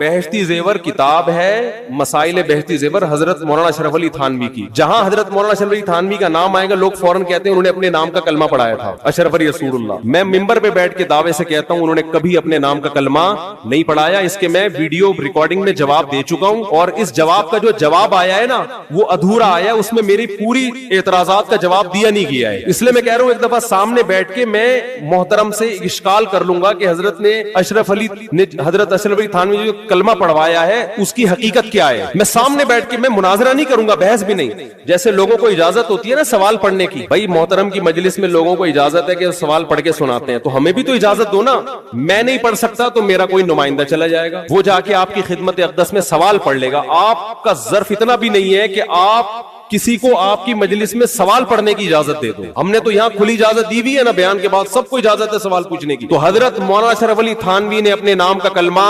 بہشتی زیور کتاب ہے مسائل بہشتی زیور حضرت مولانا اشرف علی تھانوی کی. جہاں حضرت مولانا اشرف علی تھانوی کا نام آئے گا لوگ فوراً کہتے ہیں انہوں نے اپنے نام کا کلمہ پڑھایا تھا, اشرف علی رسول اللہ. میں ممبر پہ بیٹھ کے دعوے سے کہتا ہوں انہوں نے کبھی اپنے نام کا کلمہ نہیں پڑھایا. اس کے میں ویڈیو ریکارڈنگ میں جواب دے چکا ہوں, اور اس جواب کا جو جواب آیا ہے نا وہ ادھورا آیا, اس میں میری پوری اعتراضات کا جواب دیا نہیں گیا ہے. اس لیے میں کہہ رہا ہوں ایک دفعہ سامنے بیٹھ کے میں محترم سے اشکال کر لوں گا کہ حضرت نے اشرف علی تھانوی جو کلمہ پڑھوایا ہے اس کی حقیقت کیا ہے. میں سامنے بیٹھ کے میں مناظرہ نہیں کروں گا, بحث بھی نہیں. جیسے لوگوں کو اجازت ہوتی ہے نا سوال پڑھنے کی, بھائی محترم کی مجلس میں لوگوں کو اجازت ہے کہ سوال پڑھ کے سناتے ہیں, تو ہمیں بھی تو اجازت دو نا. میں نہیں پڑھ سکتا تو میرا کوئی نمائندہ چلا جائے گا, وہ جا کے آپ کی خدمت اقدس میں سوال پڑھ لے گا. آپ کا ظرف اتنا بھی نہیں ہے کہ آپ کسی کو آپ کی مجلس میں سوال پڑھنے کی اجازت دے دو. ہم نے تو یہاں کھلی اجازت دی ہوئی ہے نا, بیان کے بعد سب کو اجازت ہے سوال پوچھنے کی. تو حضرت مولانا اشرف علی تھانوی نے اپنے نام کا کلمہ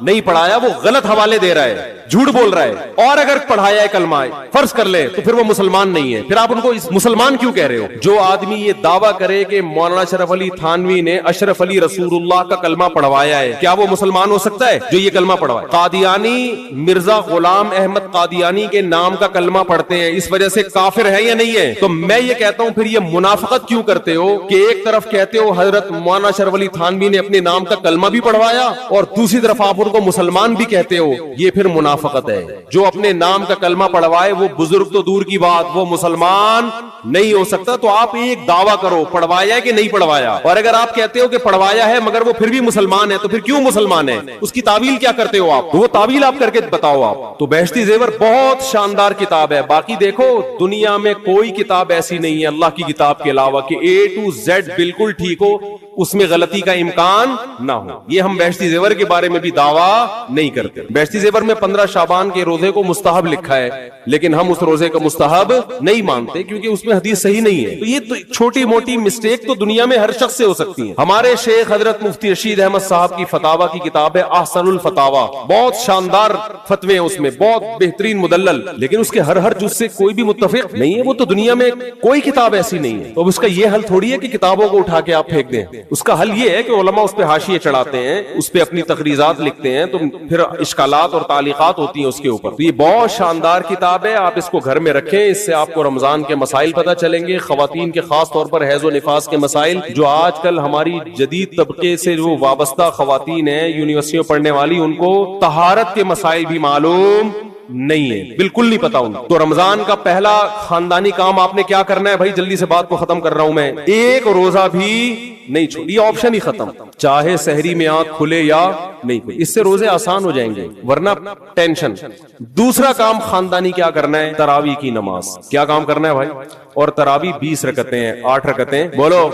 نہیں پڑھایا, وہ غلط حوالے دے رہا ہے, جھوٹ بول رہا ہے. اور اگر پڑھایا ہے کلمہ فرض کر لے تو پھر وہ مسلمان نہیں ہے. پھر آپ ان کو مسلمان کیوں کہہ رہے ہو؟ جو آدمی یہ دعویٰ کرے کہ مولانا اشرف علی تھانوی نے اشرف علی رسول اللہ کا کلمہ پڑھوایا ہے, کیا وہ مسلمان ہو سکتا ہے جو یہ کلمہ پڑھوائے؟ قادیانی مرزا غلام احمد قادیانی کے نام کا کلمہ پڑھتے ہیں, اس وجہ سے کافر ہے یا نہیں ہے؟ تو میں یہ کہتا ہوں پھر یہ منافقت کیوں کرتے ہو کہ ایک طرف کہتے ہو حضرت مولانا اشرف علی تھانوی نے اپنے نام کا کلمہ بھی پڑھوایا اور دوسری طرف آپ ان کو مسلمان بھی کہتے ہو. یہ پھر منافقت ہے. جو اپنے نام کا کلمہ پڑھوائے وہ بزرگ تو دور کی بات وہ مسلمان نہیں ہو سکتا. تو آپ ایک دعویٰ کرو پڑھوایا ہے کہ نہیں پڑھوایا, اور اگر آپ کہتے ہو کہ پڑھوایا ہے مگر وہ پھر بھی مسلمان ہے تو پھر کیوں مسلمان ہے؟ اس کی تعویل کیا کرتے ہو آپ؟ تو وہ تعویل آپ کر کے بتاؤ آپ. تو بہشتی زیور بہت شاندار کتاب ہے. باقی دیکھو دنیا میں کوئی کتاب ایسی نہیں ہے اللہ کی کتاب کے علاوہ کہ A to Z بالکل ٹھیک ہو, اس میں غلطی کا امکان نہ ہو. یہ ہم بہشتی زیور کے بارے میں بھی دعویٰ نہیں کرتے. بہشتی زیور میں 15 شعبان کے روزے کو مستحب لکھا ہے, لیکن ہم اس روزے کا مستحب نہیں مانتے کیونکہ اس میں حدیث صحیح نہیں ہے. تو یہ تو چھوٹی موٹی مسٹیک تو دنیا میں ہر شخص سے ہو سکتی ہیں. ہمارے شیخ حضرت مفتی رشید احمد صاحب کی فتاوی کی کتاب ہے احسن الفتاوی, بہت شاندار فتوے ہیں اس میں, بہت بہترین مدلل, لیکن اس کے ہر جز سے کوئی بھی متفق نہیں ہے. وہ تو دنیا میں کوئی کتاب ایسی نہیں ہے. تو اس کا یہ حل تھوڑی ہے کہ کتابوں کو اٹھا کے آپ پھینک دیں. اس کا حل یہ ہے کہ علماء اس پہ حاشیے چڑھاتے ہیں, اس پہ اپنی تقریضات لکھتے ہیں, تو پھر اشکالات اور تعلیقات ہوتی ہیں اس کے اوپر. تو یہ بہت شاندار کتاب ہے, آپ اس کو گھر میں رکھیں, اس سے آپ کو رمضان کے مسائل پتہ چلیں گے, خواتین کے خاص طور پر حیض و نفاس کے مسائل, جو آج کل ہماری جدید طبقے سے جو وابستہ خواتین ہیں یونیورسٹیوں پڑھنے والی, ان کو طہارت کے مسائل بھی معلوم نہیں ہے, بالکل نہیں پتا ان. تو رمضان کا پہلا خاندانی کام آپ نے کیا کرنا ہے؟ بھائی جلدی سے بات کو ختم کر رہا ہوں میں, ایک روزہ بھی نہیں چھوڑی, آپشن ہی ختم, چاہے سحری میں آنکھ کھلے یا نہیں کھلے. اس سے روزے آسان ہو جائیں گے ورنہ ٹینشن. دوسرا کام خاندانی کیا کرنا ہے؟ تراویح کی نماز. کیا کام کرنا ہے بھائی؟ اور تراویح 20 رکعتیں ہیں, 8 رکعتیں بولو.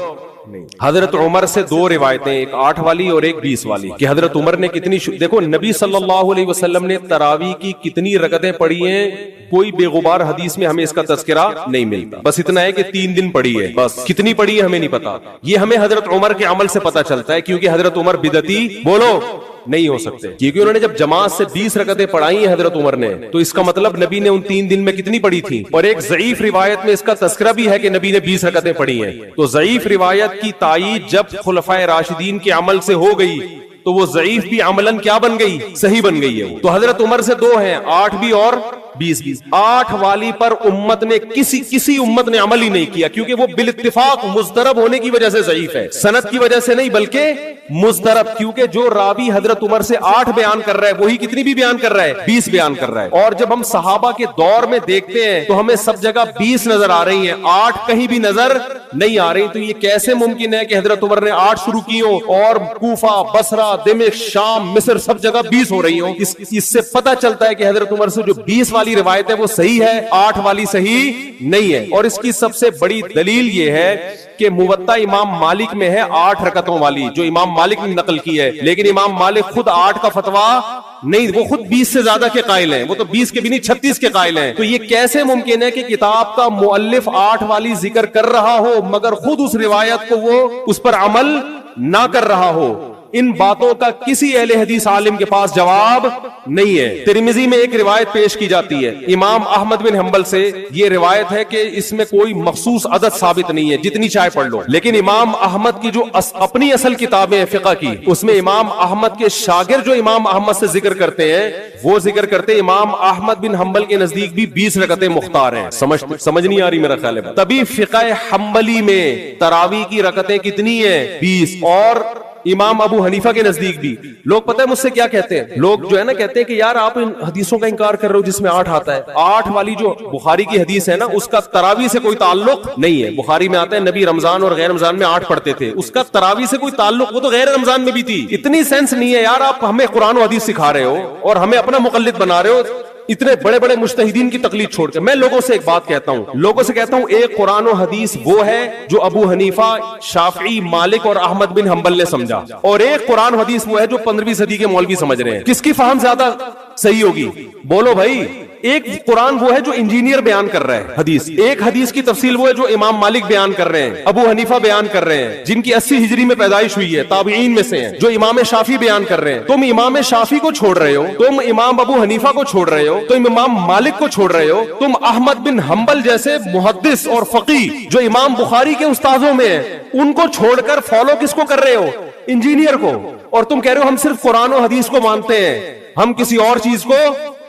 حضرت عمر سے 2 روایتیں, ایک 8 والی اور ایک 20 والی, کہ حضرت عمر نے کتنی دیکھو نبی صلی اللہ علیہ وسلم نے تراویح کی کتنی رکعتیں پڑھی ہیں, کوئی بے غبار حدیث میں ہمیں اس کا تذکرہ نہیں ملتا. بس اتنا ہے کہ 3 دن پڑھی ہے, بس کتنی پڑھی ہے ہمیں نہیں پتا. یہ ہمیں حضرت عمر کے عمل سے پتا چلتا ہے, کیونکہ حضرت عمر بدعتی بولو نہیں ہو سکتے, کیونکہ انہوں نے جب جماعت سے 20 رکعتیں پڑھائی ہیں حضرت عمر نے, تو اس کا مطلب نبی نے ان 3 دن میں کتنی پڑھی تھی. اور ایک ضعیف روایت میں اس کا تذکرہ بھی ہے کہ نبی نے 20 رکعتیں پڑھی ہیں. تو ضعیف روایت کی تائید جب خلفائے راشدین کے عمل سے ہو گئی تو وہ ضعیف بھی عملاً کیا بن گئی؟ صحیح بن گئی ہے. تو حضرت عمر سے 2 ہیں, 8 بھی اور 20 بھی. 8 والی پر امت نے کسی امت نے عمل ہی نہیں کیا, کیونکہ وہ بالاتفاق مضطرب ہونے کی وجہ سے ضعیف ہے, سند کی وجہ سے نہیں بلکہ مضطرب. کیونکہ جو راوی حضرت عمر سے 8 بیان کر رہا ہے وہی کتنی بھی بیان کر رہا ہے؟ 20 بیان کر رہا ہے. اور جب ہم صحابہ کے دور میں دیکھتے ہیں تو ہمیں سب جگہ 20 نظر آ رہی ہیں, 8 کہیں بھی نظر نہیں آ رہی. تو یہ کیسے ممکن ہے کہ حضرت عمر نے 8 شروع کی ہو اور کوفہ, بصرہ, دمشق, شام, مصر سب جگہ 20 ہو رہی ہوں؟ اس سے پتہ چلتا ہے کہ حضرت عمر سے جو 20 والی روایت ہے وہ صحیح ہے, 8 والی صحیح نہیں ہے. اور اس کی سب سے بڑی دلیل یہ ہے کہ موطا امام مالک میں ہے 8 رکعتوں والی, جو امام مالک نے نقل کی ہے, لیکن امام مالک خود 8 کا فتویٰ نہیں, وہ خود 20 سے زیادہ کے قائل ہیں, وہ تو 20 کے بھی نہیں 36 کے قائل ہیں. تو یہ کیسے ممکن ہے کہ کتاب کا مؤلف 8 والی ذکر کر رہا ہو مگر خود اس روایت کو وہ اس پر عمل نہ کر رہا ہو؟ ان باتوں کا کسی اہل حدیث عالم کے پاس جواب نہیں ہے. ترمذی میں ایک روایت پیش کی جاتی ہے امام احمد بن حنبل سے. یہ روایت ہے کہ اس میں کوئی مخصوص عدد ثابت نہیں ہے, جتنی چاہے پڑھ لو. لیکن امام احمد کی جو اپنی اصل کتابیں فقہ کی, اس میں امام احمد کے شاگرد جو امام احمد سے ذکر کرتے ہیں, وہ ذکر کرتے ہیں امام احمد بن حنبل کے نزدیک بھی 20 رکعتیں مختار ہیں. سمجھ نہیں آ رہی میرا خیال ہے. تبھی فقہ حنبلی میں تراویح کی رکعتیں کتنی ہیں؟ 20. اور امام ابو حنیفہ کے نزدیک بھی. لوگ پتہ ہے مجھ سے کیا کہتے ہیں, لوگ جو ہے نا کہتے ہیں کہ یار آپ ان حدیثوں کا انکار کر رہے ہو جس میں 8 آتا ہے. 8 والی جو بخاری کی حدیث ہے نا, اس کا تراویح سے کوئی تعلق نہیں ہے. بخاری میں آتا ہے نبی رمضان اور غیر رمضان میں 8 پڑھتے تھے, اس کا تراویح سے کوئی تعلق, وہ تو غیر رمضان میں بھی تھی. اتنی سینس نہیں ہے یار, آپ ہمیں قرآن و حدیث سکھا رہے ہو اور ہمیں اپنا مقلد بنا رہے ہو اتنے بڑے بڑے مجتہدین کی تقلید چھوڑ کے. میں لوگوں سے ایک بات کہتا ہوں, ایک قرآن و حدیث وہ ہے جو ابو حنیفہ, شافعی, مالک اور احمد بن حنبل نے سمجھا, اور ایک قرآن و حدیث وہ ہے جو 15ویں صدی کے مولوی سمجھ رہے ہیں. کس کی فہم زیادہ صحیح ہوگی بولو بھائی؟ ایک قرآن وہ ہے جو انجینئر بیان کر رہا ہے حدیث, ایک حدیث کی تفصیل وہ ہے جو امام مالک بیان کر رہے ہیں, ابو حنیفہ بیان کر رہے ہیں جن کی 80 ہجری میں پیدائش ہوئی ہے, تابعین میں سے ہیں, جو امام شافعی بیان کر رہے ہیں. تم امام شافعی کو چھوڑ رہے ہو, تم امام ابو حنیفہ کو چھوڑ رہے ہو, تم امام مالک کو چھوڑ رہے ہو, تم احمد بن حنبل جیسے محدث اور فقیہ جو امام بخاری کے استاذوں میں ہیں ان کو چھوڑ کر فالو کس کو کر رہے ہو؟ انجینئر کو. اور تم کہہ رہے ہو ہم صرف قرآن و حدیث کو مانتے ہیں, ہم کسی اور چیز کو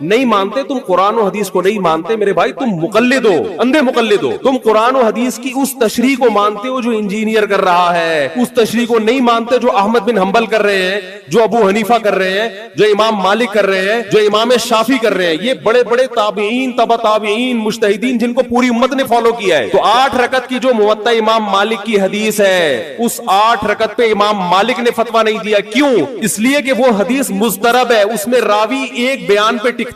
نہیں مانتے. تم قرآن و حدیث کو نہیں مانتے میرے بھائی, تم مقلد ہو, اندھے مقلد ہو. تم قرآن و حدیث کی اس تشریح کو مانتے ہو جو انجینئر کر رہا ہے, اس تشریح کو نہیں مانتے جو احمد بن حنبل کر رہے ہیں, جو ابو حنیفہ کر رہے ہیں, جو امام مالک کر رہے ہیں, جو امام شافعی کر رہے ہیں. یہ بڑے بڑے تابعین, تبع تابعین, مجتہدین جن کو پوری امت نے فالو کیا ہے. تو 8 رکعت کی جو موطا امام مالک کی حدیث ہے, اس 8 رکعت پہ امام مالک نے فتویٰ نہیں دیا. کیوں؟ اس لیے کہ وہ حدیث مضطرب ہے, اس میں راوی ایک بیان پہ ٹکتا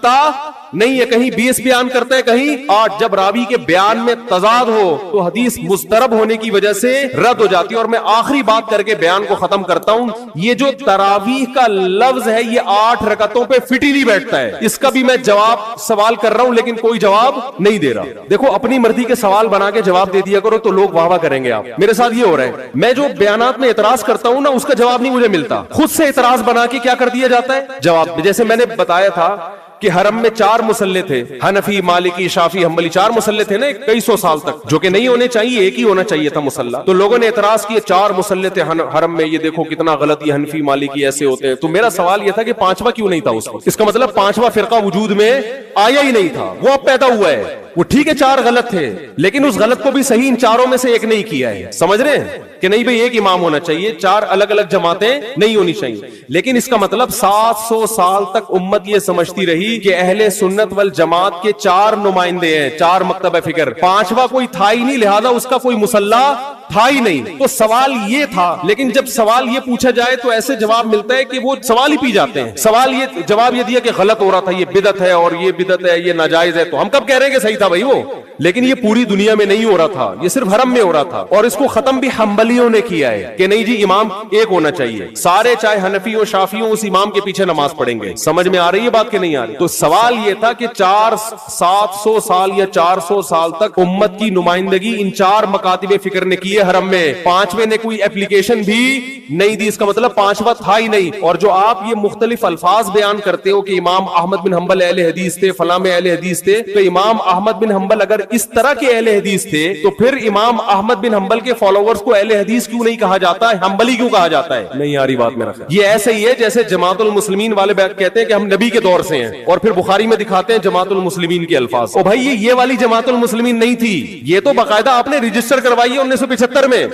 نہیں ہے, کہیں 20 بیان کرتا ہے, کہیں 8. جب راوی کے بیان میں تضاد ہو تو حدیث مضطرب ہونے کی وجہ سے رد ہو جاتی ہے. اور میں آخری بات کر کے بیان کو ختم کرتا ہوں, یہ جو تراویح کا لفظ ہے یہ 8 رکعتوں پہ فٹ ہی نہیں بیٹھتا ہے. اس کا بھی میں جواب سوال کر رہا ہوں لیکن کوئی جواب نہیں دے رہا. دیکھو اپنی مرضی کے سوال بنا کے جواب دے دیا کرو تو لوگ واہ واہ کریں گے. آپ میرے ساتھ یہ ہو رہا ہے, میں جو بیانات میں اعتراض کرتا ہوں نا اس کا جواب نہیں مجھے ملتا, خود سے اعتراض بنا کے کیا کر دیا جاتا ہے جواب. جیسے میں نے بتایا تھا کہ حرم میں 4 مصلے تھے, حنفی, مالکی, شافعی, حنبلی, 4 مصلے تھے نا کئی سو سال تک, جو کہ نہیں ہونے چاہیے, ایک ہی ہونا چاہیے تھا مصلہ. تو لوگوں نے اعتراض کیا 4 مصلے تھے حرم میں, یہ دیکھو کتنا غلط, یہ حنفی مالکی ایسے ہوتے ہیں. تو میرا سوال یہ تھا کہ 5واں کیوں نہیں تھا اس کو؟ اس کا مطلب 5واں فرقہ وجود میں آیا ہی نہیں تھا, وہ اب پیدا ہوا ہے. وہ ٹھیک ہے 4 غلط تھے لیکن اس غلط کو بھی صحیح ان 4 میں سے ایک نہیں کیا ہے. سمجھ رہے ہیں کہ نہیں بھئی ایک امام ہونا چاہیے, 4 الگ الگ جماعتیں نہیں ہونی چاہیے. لیکن اس کا مطلب 700 سال تک امت یہ سمجھتی رہی کہ اہل سنت والجماعت کے 4 نمائندے ہیں, 4 مکتب فکر, 5واں کوئی تھا ہی نہیں, لہذا اس کا کوئی مصلہ تھا ہی نہیں. تو سوال یہ تھا, لیکن جب سوال یہ پوچھا جائے تو ایسے جواب ملتا ہے کہ وہ سوال ہی پی جاتے ہیں. سوال یہ جواب یہ دیا کہ غلط ہو رہا تھا, یہ بدعت ہے, اور یہ بدعت ہے, یہ ناجائز ہے. تو ہم کب کہہ رہے ہیں کہ صحیح تھا بھائی وہ, لیکن یہ پوری دنیا میں نہیں ہو رہا تھا, یہ صرف حرم میں ہو رہا تھا. اور اس کو ختم بھی حنبلیوں نے کیا ہے کہ نہیں جی امام ایک ہونا چاہیے, سارے چاہے حنفی ہو شافعی ہو اس امام کے پیچھے نماز پڑھیں گے. سمجھ میں آ رہی ہے بات کہ نہیں آ رہی؟ تو سوال یہ تھا کہ 700 سال یا 400 سال تک امت کی نمائندگی ان 4 مکاتب فکر نے کی ہے حرم میں, 5ویں نے کوئی اپلیکیشن بھی نہیں دی. اس کا مطلب 5واں تھا ہی نہیں. اور جو آپ یہ مختلف الفاظ بیان کرتے ہو کہ امام احمد بن حنبل اہل حدیث تھے, فلاں میں اہل حدیث تھے, تو امام احمد بن حنبل اگر اس طرح کے اہل حدیث تھے تو پھر امام احمد بن حنبل کے فالوورز کو اہل حدیث کیوں نہیں کہا جاتا ہے, حنبلی کیوں کہا جاتا ہے؟ نہیں آ رہی بات میرا خیال. یہ ایسے ہی ہے جیسے جماعت المسلمین والے کہتے ہیں کہ ہم نبی کے دور سے ہیں, اور پھر بخاری میں دکھاتے ہیں جماعت المسلمین کے الفاظ. او بھائی یہ والی جماعت المسلمین نہیں تھی, یہ تو باقاعدہ آپ نے رجسٹر کروائی ہے 1975 میں.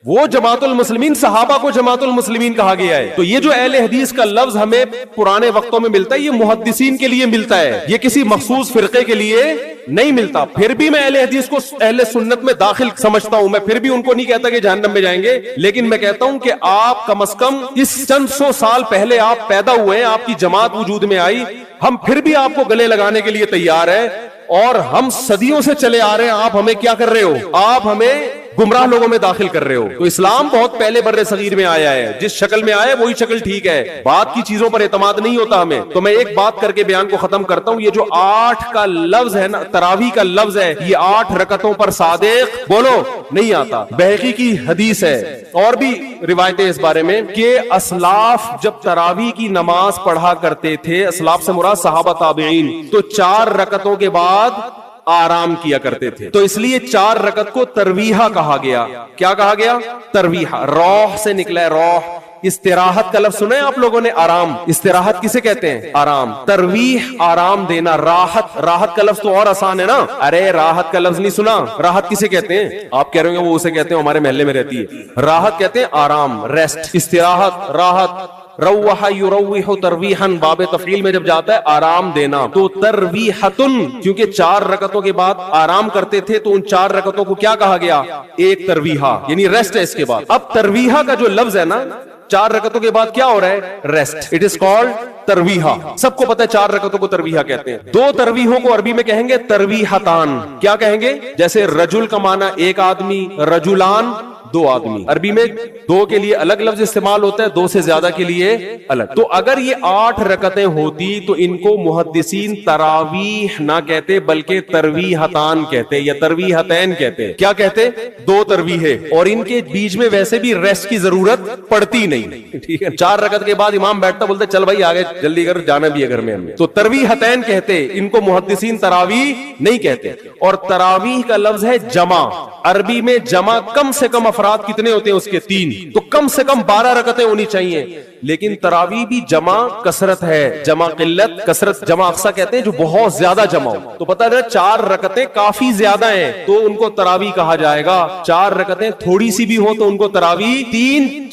وہ جماعت المسلمین, صحابہ کو جماعت المسلمین کہا گیا ہے. تو یہ جو اہل حدیث کا لفظ ہمیں پرانے وقتوں میں ملتا ہے یہ محدثین کے لیے ملتا ہے, یہ کسی مخصوص فرقے کے لیے نہیں ملتا. پھر بھی میں اہل حدیث کو اہل سنت میں داخل سمجھتا ہوں, میں پھر بھی ان کو نہیں کہتا کہ جہنم میں جائیں گے, لیکن میں کہتا ہوں کہ آپ کم از کم اس چند 100 سال پہلے آپ پیدا ہوئے ہیں, آپ کی جماعت وجود میں آئی, ہم پھر بھی آپ کو گلے لگانے کے لیے تیار ہیں, اور ہم صدیوں سے چلے آ رہے ہیں. آپ ہمیں کیا کر رہے ہو؟ آپ ہمیں گمراہ لوگوں میں داخل کر رہے ہو. تو اسلام بہت پہلے برے صغیر میں آیا ہے, جس شکل میں آیا ہے وہی شکل ٹھیک ہے, بات کی چیزوں پر اعتماد نہیں ہوتا ہمیں. تو میں ایک بات کر کے بیان کو ختم کرتا ہوں, یہ جو 8 کا لفظ ہے نا, تراویح کا لفظ ہے, یہ 8 رکعتوں پر صادق بولو نہیں آتا. بہقی کی حدیث ہے اور بھی روایتیں اس بارے میں کہ اسلاف جب تراویح کی نماز پڑھا کرتے تھے, اسلاف سے مراد صحابہ تابعین, تو 4 رکعتوں کے بعد آرام کیا کرتے تھے. تو اس لیے 4 رکعت کو ترویحہ کہا گیا. کیا کہا گیا؟ ترویحہ. روح سے نکلا ہے روح. استراحت کا لفظ سنا ہے آپ لوگوں نے؟ آرام. استراحت کسے کہتے ہیں؟ آرام. ترویح آرام دینا. راحت, راحت کا لفظ تو اور آسان ہے نا. ارے راحت کا لفظ نہیں سنا؟ راحت کسے کہتے ہیں؟ آپ کہہ رہے ہوں وہ اسے کہتے ہیں ہمارے محلے میں رہتی ہے. راحت کہتے ہیں آرام, ریسٹ. استراحت, راحت. روح یروح ترویحا, باب تفعیل میں جب جاتا ہے آرام دینا, تو ترویحتن, کیونکہ 4 رکعتوں کے بعد آرام کرتے تھے تو ان 4 رکعتوں کو کیا کہا گیا؟ ایک ترویحہ, یعنی ریسٹ ہے اس کے بعد. اب ترویحہ کا جو لفظ ہے نا, 4 رکعتوں کے بعد کیا ہو رہا ہے؟ Rest. It is called taraweeh. سب کو پتہ ہے 4 رکعتوں کو ترویحہ کہتے ہیں. 2 ترویحوں کو عربی میں کہیں گے ترویحتان. کیا کہیں گے؟ جیسے رجل کا معنی ایک آدمی, رجلان 2 آدمی. عربی میں 2 کے لیے الگ لفظ استعمال ہوتا ہے, 2 سے زیادہ کے لیے الگ. تو اگر یہ 8 رکعتیں ہوتی تو ان کو محدثین تراویح نہ کہتے بلکہ ترویحتان کہتے یا ترویحتین کہتے. کیا کہتے؟ 2 ترویحیں, اور ان کے بیچ میں ویسے بھی ریسٹ کی ضرورت پڑتی نہیں. ٹھیک ہے, 4 رکعت کے بعد امام بیٹھتا بولتے چل بھائی آگے جلدی کر, جانا بھی ہے گھر میں ہمیں. تو ترویحتین کہتے, ان کو محدثین تراویح نہیں کہتے. اور تراویح کا لفظ ہے جمع. عربی میں جمع کم سے کم افراد کتنے ہوتے ہیں اس کے؟ 3. تو کم سے کم 12 رکعتیں ہونی چاہیے. لیکن تراویح بھی جمع کثرت ہے, جمع قلت کثرت. جمع اقصا کہتے ہیں جو بہت زیادہ جمع ہو. تو پتہ ہے 4 رکعتیں کافی زیادہ ہیں تو ان کو تراویح کہا جائے گا. 4 رکعتیں تھوڑی سی بھی ہو تو ان کو تراویح.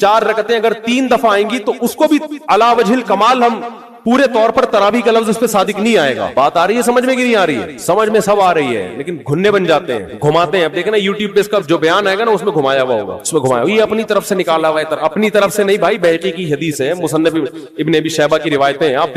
4 رکعتیں اگر 3 دفعہ آئیں گی تو اس کو بھی علی وجہ الکمال ہم پورے طور پر تراویح کا لفظ اس پہ صادق نہیں آئے گا. بات آ رہی ہے سمجھ میں کہ نہیں آ رہی ہے؟ سمجھ میں سب آ رہی ہے, لیکن گھننے بن جاتے ہیں, گھماتے ہیں. اب دیکھیں نا یوٹیوب پہ اس کا جو بیان آئے گا نا اس میں گھمایا ہوا ہوگا, اس میں گھمایا. یہ اپنی طرف سے نکالا ہوا ہے, اپنی طرف سے نہیں بھائی, بہقی کی حدیث ہے, مصنف ابن ابی شیبہ کی روایتیں ہیں. آپ